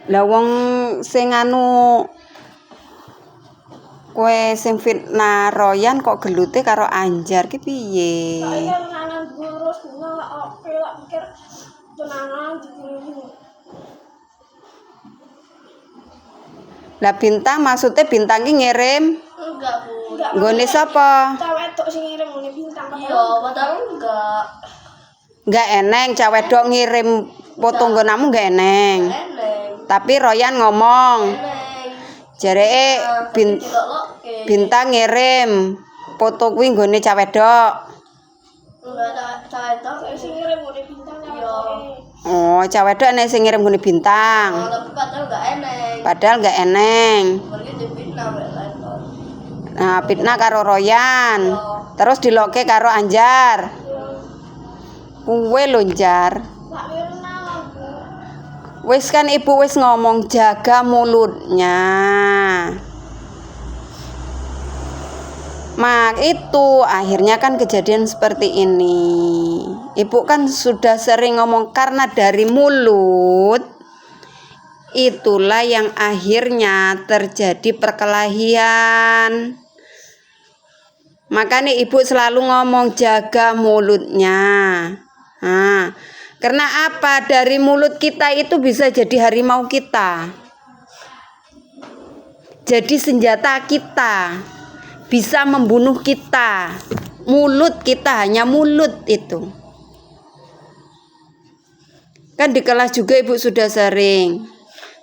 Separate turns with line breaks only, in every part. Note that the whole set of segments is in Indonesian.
Lah wong sing anu kowe sing fitnah Royan kok gelute karo Anjar ki piye?
Saya nangan gurus bunga lah oke lah pikir tunangan gitu.
Lah Bintang maksudnya Bintang ki ngirim
Enggak, Bu.
nggone sapa?
Cewek tok sing ngirim ngene Bintang.
Iya, padahal enggak.
Enggak eneng cewek dok ngirim foto nggonamu enggak eneng.
Eneng.
Tapi Royan ngomong
Eneng.
jareke Bintang ngirim foto kuwi nggone cewek dok.
Enggak cewek tok
Sing ngirim ngene Bintang
Iya.
Oh, cewek dok enek sing ngirim nggone Bintang.
Tapi padahal enggak eneng.
Padahal enggak eneng.
Pergi dipitnah mbak Lenton.
Nah, fitnah karo Royan. Terus diloke karo Anjar. Kuwe lho Jar.
Mbak Mirna Bu.
Wis kan ibu wis ngomong jaga mulutnya. Mak itu akhirnya kan kejadian seperti ini. Ibu kan sudah sering ngomong karena dari mulut itulah yang akhirnya terjadi perkelahian. Makanya ibu selalu ngomong jaga mulutnya. Nah, karena apa? Dari mulut kita itu bisa jadi harimau kita. Jadi senjata kita. Bisa membunuh kita. Mulut kita, hanya mulut itu. Kan di kelas juga ibu sudah sering.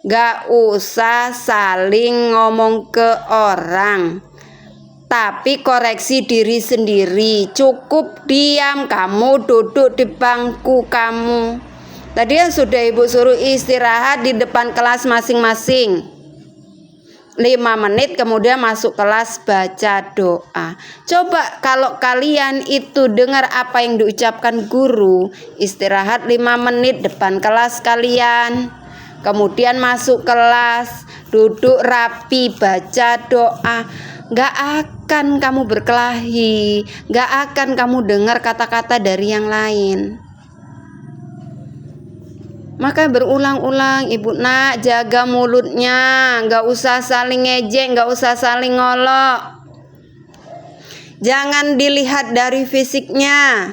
Gak usah saling ngomong ke orang. Tapi koreksi diri sendiri. Cukup diam, kamu duduk di bangku kamu. Tadi kan sudah ibu suruh istirahat di depan kelas masing-masing 5 menit, kemudian masuk kelas baca doa. Coba kalau kalian itu dengar apa yang diucapkan guru, istirahat 5 menit depan kelas kalian, kemudian masuk kelas, duduk rapi, baca doa. Gak akan kamu berkelahi, gak akan kamu dengar kata-kata dari yang lain. Maka berulang-ulang ibu nak jaga mulutnya, gak usah saling ngejek, gak usah saling ngolok. Jangan dilihat dari fisiknya.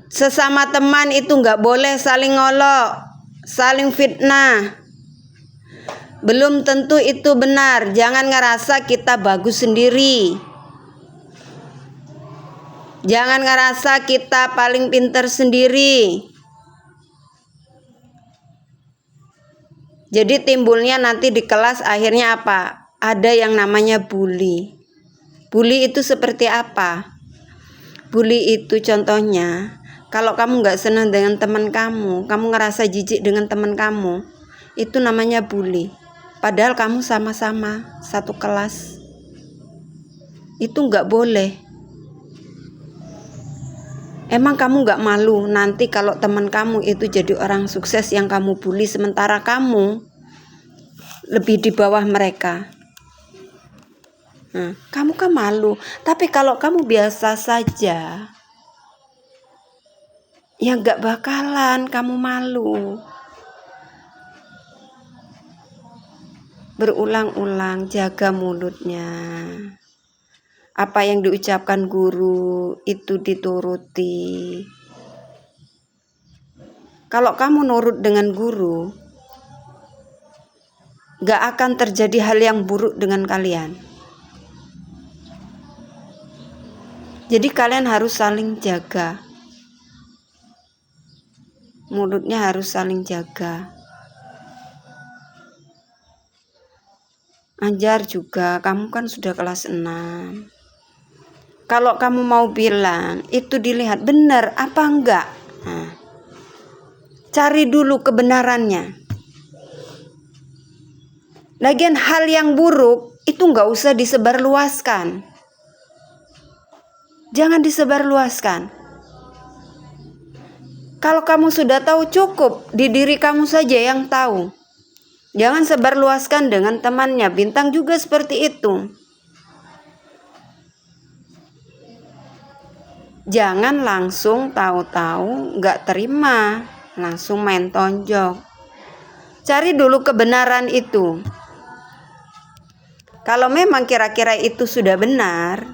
Sesama teman itu gak boleh saling ngolok, saling fitnah. Belum tentu itu benar. Jangan ngerasa kita bagus sendiri. Jangan ngerasa kita paling pintar sendiri. Jadi timbulnya nanti di kelas akhirnya apa? Ada yang namanya bully. Bully itu seperti apa? Bully itu contohnya, kalau kamu nggak senang dengan teman kamu ngerasa jijik dengan teman kamu, itu namanya bully. Padahal kamu sama-sama satu kelas. Itu nggak boleh. Emang kamu nggak malu nanti kalau teman kamu itu jadi orang sukses yang kamu bully, sementara kamu lebih di bawah mereka. Nah, kamu kan malu. Tapi kalau kamu biasa saja, ya nggak bakalan kamu malu. Berulang-ulang jaga mulutnya. Apa yang diucapkan guru itu dituruti. Kalau kamu nurut dengan guru, gak akan terjadi hal yang buruk dengan kalian. Jadi kalian harus saling jaga. Mulutnya harus saling jaga. Anjar juga, kamu kan sudah kelas 6. Kalau kamu mau bilang, itu dilihat benar apa enggak. Nah, cari dulu kebenarannya. Lagian hal yang buruk itu enggak usah disebarluaskan. Jangan disebarluaskan. Kalau kamu sudah tahu, cukup di diri kamu saja yang tahu. Jangan sebarluaskan dengan temannya. Bintang juga seperti itu. Jangan langsung tahu-tahu nggak terima, langsung main tonjok. Cari dulu kebenaran itu. Kalau memang kira-kira itu sudah benar,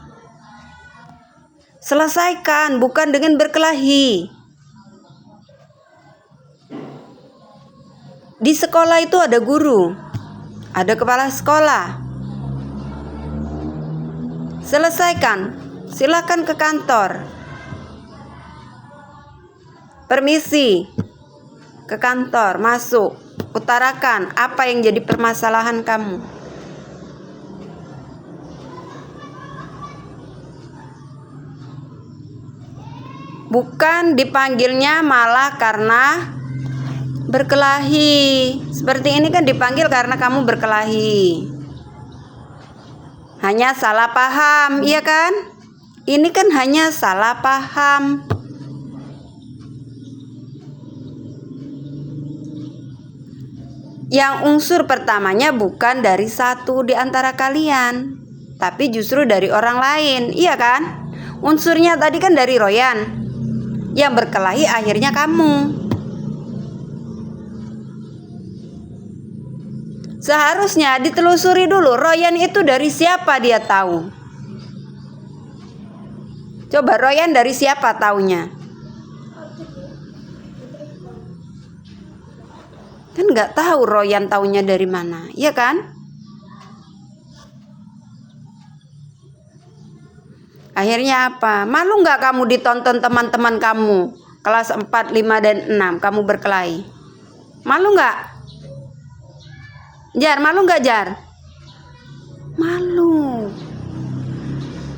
selesaikan, bukan dengan berkelahi. Di sekolah itu ada guru, ada kepala sekolah. Selesaikan, silakan ke kantor. Permisi, ke kantor, masuk, utarakan apa yang jadi permasalahan kamu. Bukan dipanggilnya malah karena berkelahi. Seperti ini kan dipanggil karena kamu berkelahi. Hanya salah paham, iya kan? Ini kan hanya salah paham. Yang unsur pertamanya bukan dari satu di antara kalian, tapi justru dari orang lain, iya kan? Unsurnya tadi kan dari Royan. Yang berkelahi akhirnya kamu. Seharusnya ditelusuri dulu, Royan itu dari siapa dia tahu. Coba Royan dari siapa taunya? Kan nggak tahu Royan taunya dari mana, iya kan? Akhirnya apa? Malu nggak kamu ditonton teman-teman kamu kelas 4, 5, dan 6 kamu berkelahi? Malu nggak? Jar, malu nggak Jar? Malu.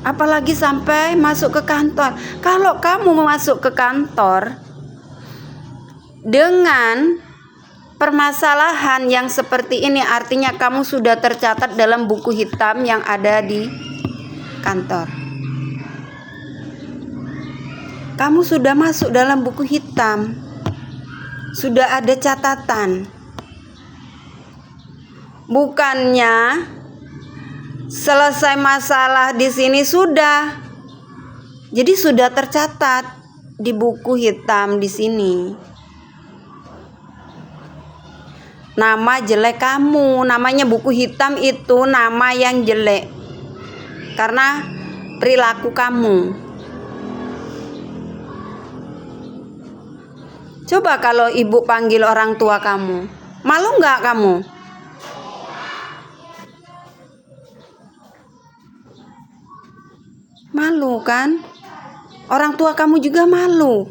Apalagi sampai masuk ke kantor. Kalau kamu masuk ke kantor dengan permasalahan yang seperti ini, artinya kamu sudah tercatat dalam buku hitam yang ada di kantor. Kamu sudah masuk dalam buku hitam. Sudah ada catatan. Bukannya selesai masalah di sini sudah. Jadi sudah tercatat di buku hitam di sini. Nama jelek kamu, namanya buku hitam itu nama yang jelek. Karena perilaku kamu. Coba kalau ibu panggil orang tua kamu, malu nggak kamu? Malu kan? Orang tua kamu juga malu.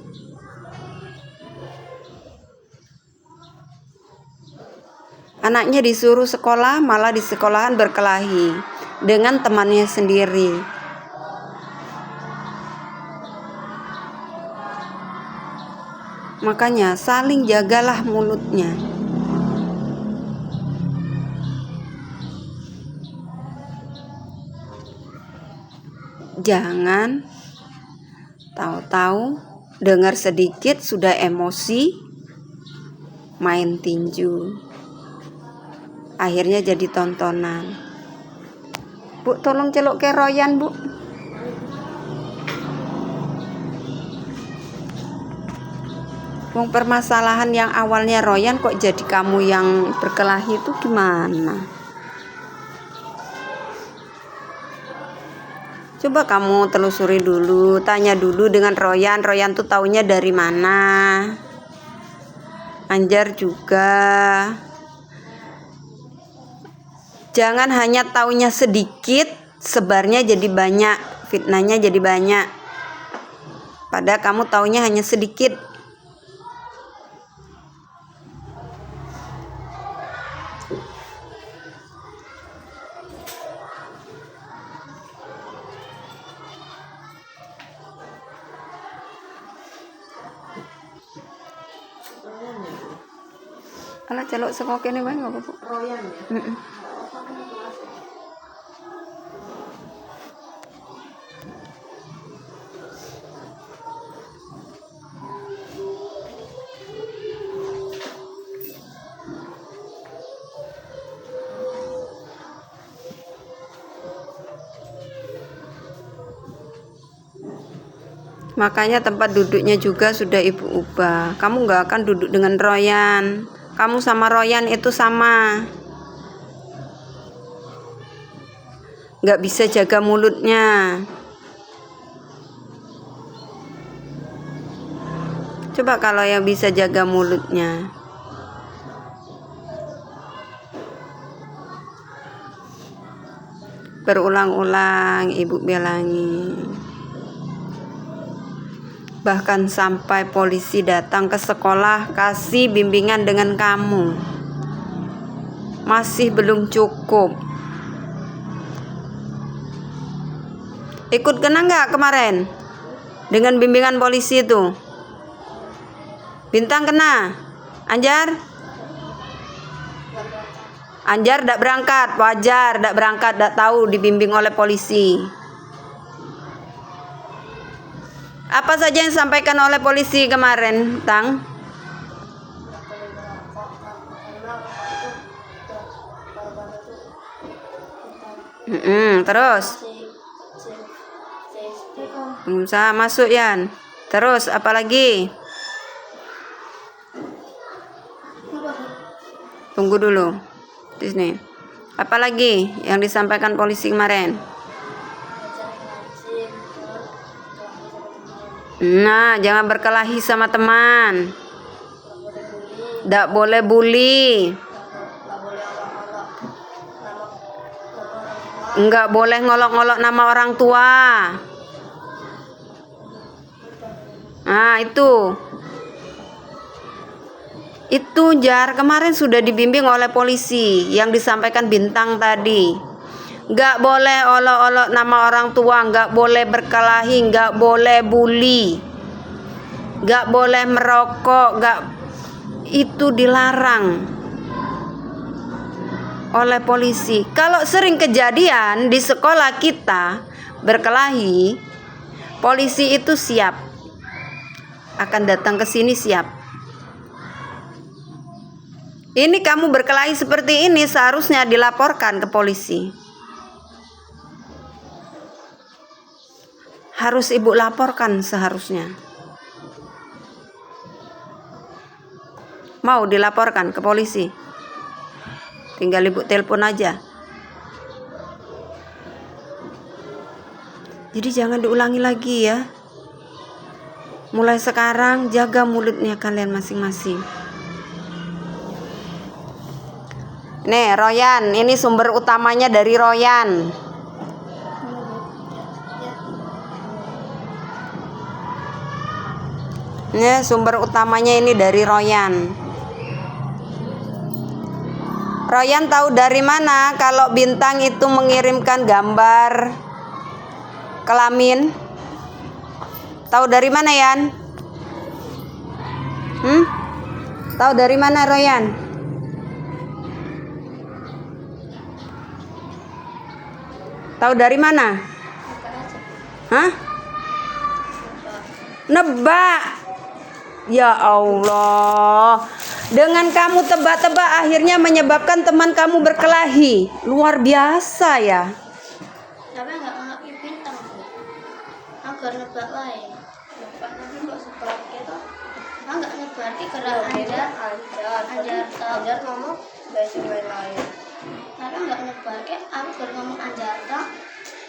Anaknya disuruh sekolah, malah di sekolahan berkelahi dengan temannya sendiri. Makanya saling jagalah mulutnya. Jangan tahu-tahu dengar sedikit sudah emosi, main tinju. Akhirnya jadi tontonan. Bu, tolong celuk ke Royan, Bu. Wong permasalahan yang awalnya Royan kok jadi kamu yang berkelahi itu gimana? Coba kamu telusuri dulu, tanya dulu dengan Royan. Royan tuh taunya dari mana? Anjar juga. Jangan hanya taunya sedikit, sebarnya jadi banyak, fitnahnya jadi banyak. Padahal kamu taunya hanya sedikit. Alah celuk saka kene wae enggak apa-apa.
Royan ya.
Makanya tempat duduknya juga sudah ibu ubah. Kamu nggak akan duduk dengan Royan. Kamu sama Royan itu sama. Nggak bisa jaga mulutnya. Coba kalau yang bisa jaga mulutnya. Berulang-ulang ibu bilangi. Bahkan sampai polisi datang ke sekolah kasih bimbingan dengan kamu. Masih belum cukup. Ikut kena nggak kemarin? Dengan bimbingan polisi itu? Bintang kena? Anjar? Anjar tidak berangkat, wajar tidak berangkat, tidak tahu dibimbing oleh polisi. Apa saja yang disampaikan oleh polisi kemarin, Tang? Terus pengusaha masuk Yan. Terus apa lagi? Tunggu dulu. Di sini. Apa lagi yang disampaikan polisi kemarin? Nah, jangan berkelahi sama teman. Tidak boleh bully. Enggak boleh ngolok-ngolok nama orang tua. Nah, itu Jar kemarin sudah dibimbing oleh polisi yang disampaikan Bintang tadi. Nggak boleh olok-olok nama orang tua, nggak boleh berkelahi, nggak boleh bully, nggak boleh merokok, itu dilarang oleh polisi. Kalau sering kejadian di sekolah kita berkelahi, polisi itu siap, akan datang ke sini siap. Ini kamu berkelahi seperti ini seharusnya dilaporkan ke polisi. Harus ibu laporkan seharusnya. Mau dilaporkan ke polisi? Tinggal ibu telepon aja. Jadi jangan diulangi lagi ya. Mulai sekarang jaga mulutnya kalian masing-masing. Nih Royan, ini sumber utamanya dari Royan. Ini sumber utamanya ini dari Royan. Royan tahu dari mana kalau Bintang itu mengirimkan gambar kelamin? Tahu dari mana Yan? Tahu dari mana Royan? Tahu dari mana? Hah? Nebak. Ya Allah. Dengan kamu tebak-tebak akhirnya menyebabkan teman kamu berkelahi. Luar biasa ya.
Tapi nggak ngelakuin Bintang Bu. Agar nebak lain. Nebak nanti kok seperti itu. Nggak nyebar di gerak Anjar ngomong basic lain. Tapi nggak nyebar ke aku ngomong Anjarta.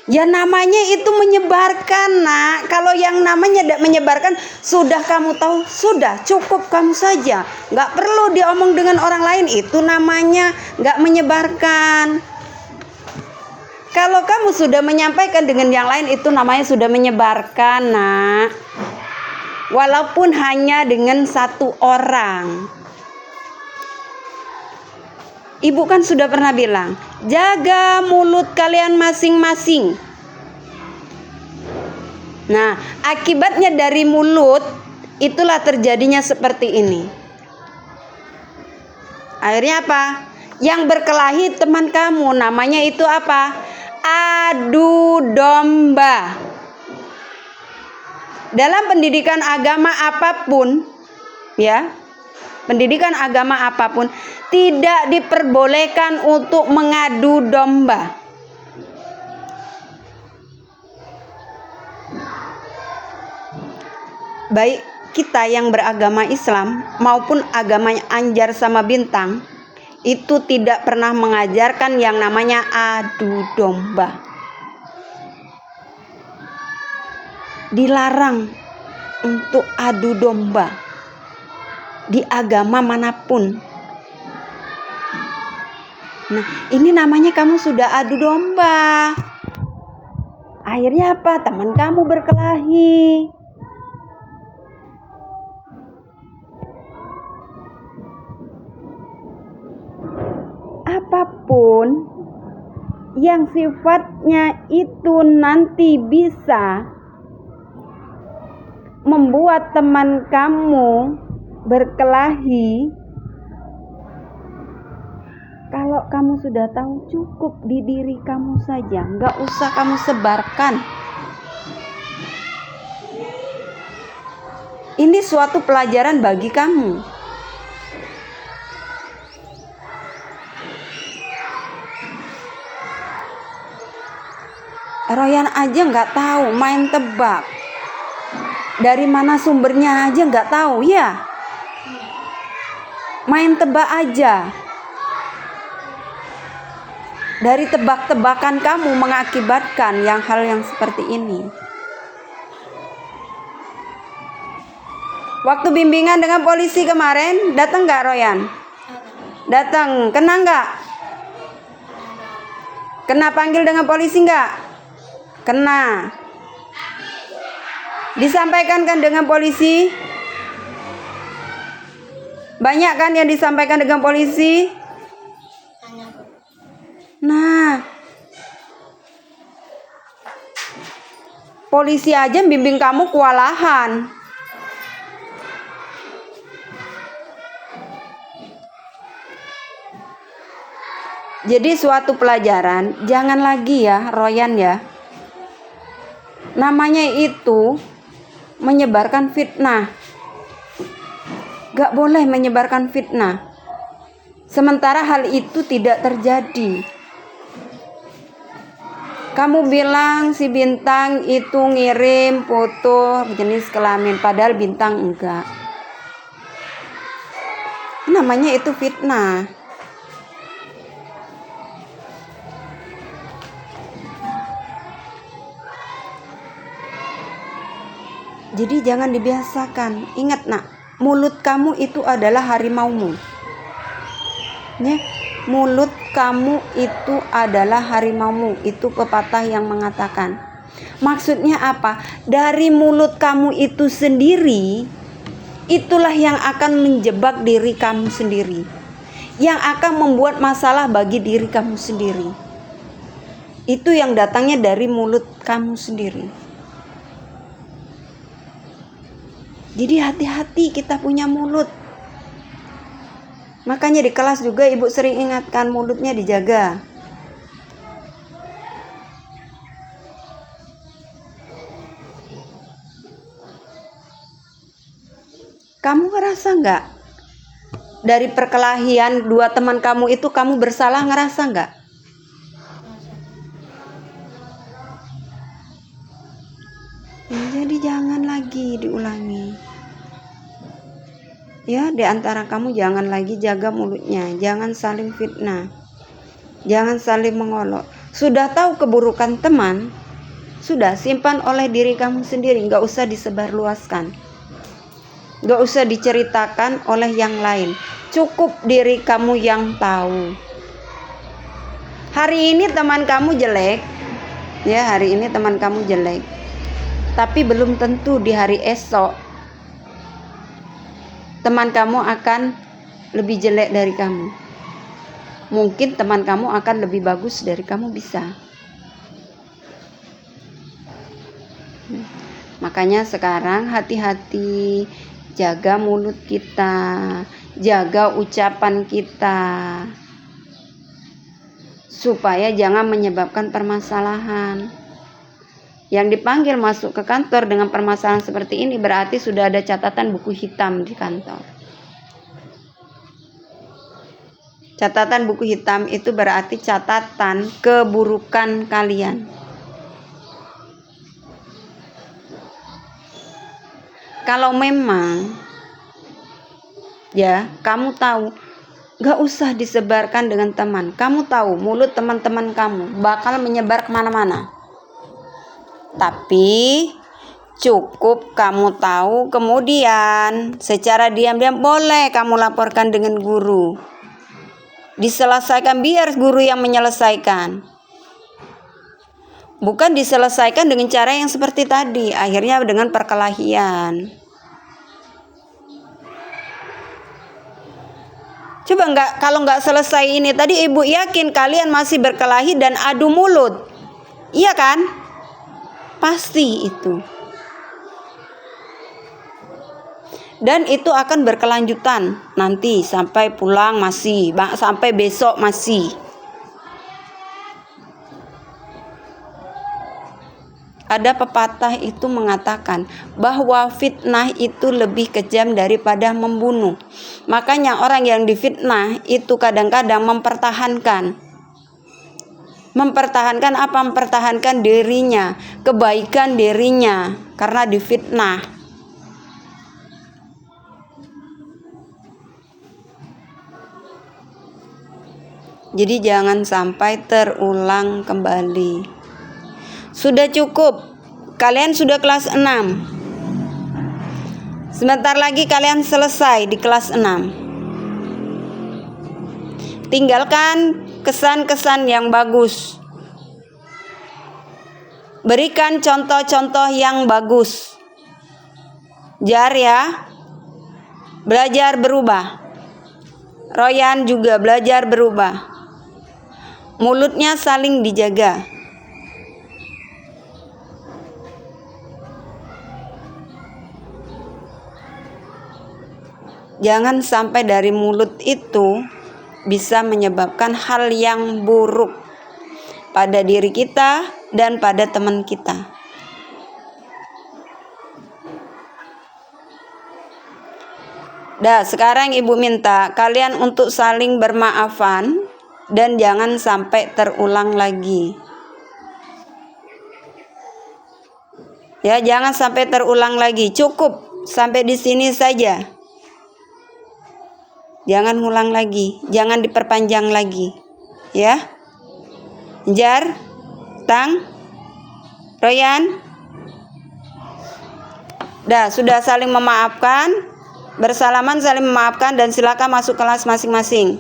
Ya namanya itu menyebarkan nak. Kalau yang namanya tidak menyebarkan, sudah kamu tahu, sudah cukup kamu saja. Nggak perlu diomong dengan orang lain, itu namanya nggak menyebarkan. Kalau kamu sudah menyampaikan dengan yang lain, itu namanya sudah menyebarkan nak. Walaupun hanya dengan satu orang. Ibu kan sudah pernah bilang, jaga mulut kalian masing-masing. Nah, akibatnya dari mulut, itulah terjadinya seperti ini. Akhirnya apa? Yang berkelahi teman kamu, namanya itu apa? Adu domba. Dalam pendidikan agama apapun, ya, pendidikan agama apapun tidak diperbolehkan untuk mengadu domba. Baik kita yang beragama Islam maupun agamanya Anjar sama Bintang itu tidak pernah mengajarkan yang namanya adu domba. Dilarang untuk adu domba di agama manapun. Nah, ini namanya kamu sudah adu domba. Akhirnya apa? Teman kamu berkelahi. Apapun yang sifatnya itu nanti bisa membuat teman kamu berkelahi, kalau kamu sudah tahu cukup di diri kamu saja, nggak usah kamu sebarkan. Ini suatu pelajaran bagi kamu. Royan aja nggak tahu main tebak. Dari mana sumbernya aja nggak tahu ya. Main tebak aja. Dari tebak-tebakan kamu mengakibatkan hal yang seperti ini. Waktu bimbingan dengan polisi kemarin, datang nggak Royan? Datang. Kena nggak? Kena panggil dengan polisi nggak? Kena. Disampaikan kan dengan polisi? Banyak kan yang disampaikan dengan polisi? Nah, polisi aja bimbing kamu kewalahan. Jadi suatu pelajaran, jangan lagi ya Royan ya. Namanya itu menyebarkan fitnah. Gak boleh menyebarkan fitnah sementara hal itu tidak terjadi. Kamu bilang si Bintang itu ngirim foto jenis kelamin, padahal Bintang enggak. Namanya itu fitnah. Jadi jangan dibiasakan. Ingat nak, mulut kamu itu adalah harimaumu. Ya, mulut kamu itu adalah harimaumu. Itu pepatah yang mengatakan. Maksudnya apa? Dari mulut kamu itu sendiri, itulah yang akan menjebak diri kamu sendiri. Yang akan membuat masalah bagi diri kamu sendiri. Itu yang datangnya dari mulut kamu sendiri. Jadi hati-hati kita punya mulut. Makanya di kelas juga ibu sering ingatkan mulutnya dijaga. Kamu ngerasa nggak? Dari perkelahian dua teman kamu itu kamu bersalah, ngerasa nggak? Jadi jangan lagi diulangi. Ya, di antara kamu jangan lagi jaga mulutnya, jangan saling fitnah, jangan saling mengolok. Sudah tahu keburukan teman, sudah simpan oleh diri kamu sendiri, nggak usah disebarluaskan, nggak usah diceritakan oleh yang lain. Cukup diri kamu yang tahu. Hari ini teman kamu jelek, ya hari ini teman kamu jelek, tapi belum tentu di hari esok teman kamu akan lebih jelek dari kamu. Mungkin teman kamu akan lebih bagus dari kamu, bisa. Makanya sekarang hati-hati, jaga mulut kita, jaga ucapan kita, supaya jangan menyebabkan permasalahan. Yang dipanggil masuk ke kantor dengan permasalahan seperti ini berarti sudah ada catatan buku hitam di kantor. Catatan buku hitam itu berarti catatan keburukan kalian. Kalau memang ya kamu tahu, gak usah disebarkan dengan teman. Kamu tahu mulut teman-teman kamu bakal menyebar kemana-mana. Tapi cukup kamu tahu, kemudian secara diam-diam boleh kamu laporkan dengan guru. Diselesaikan, biar guru yang menyelesaikan. Bukan diselesaikan dengan cara yang seperti tadi, akhirnya dengan perkelahian. Coba kalau nggak selesai ini tadi, ibu yakin kalian masih berkelahi dan adu mulut. Iya kan? Pasti itu. Dan itu akan berkelanjutan nanti sampai pulang masih, sampai besok masih. Ada pepatah itu mengatakan bahwa fitnah itu lebih kejam daripada membunuh. Makanya orang yang difitnah itu kadang-kadang mempertahankan. Mempertahankan apa? Mempertahankan dirinya, kebaikan dirinya karena difitnah. Jadi jangan sampai terulang kembali. Sudah cukup. Kalian sudah kelas 6. Sebentar lagi kalian selesai di kelas 6. Tinggalkan kesan-kesan yang bagus. Berikan contoh-contoh yang bagus. Jar ya. Belajar berubah. Royan juga belajar berubah. Mulutnya saling dijaga. Jangan sampai dari mulut itu bisa menyebabkan hal yang buruk pada diri kita dan pada teman kita. Sekarang ibu minta kalian untuk saling bermaafan dan jangan sampai terulang lagi. Ya, jangan sampai terulang lagi. Cukup sampai di sini saja. Jangan ulang lagi, jangan diperpanjang lagi. Ya. Jar, Tang, Royan. Sudah saling memaafkan, bersalaman saling memaafkan dan silakan masuk kelas masing-masing.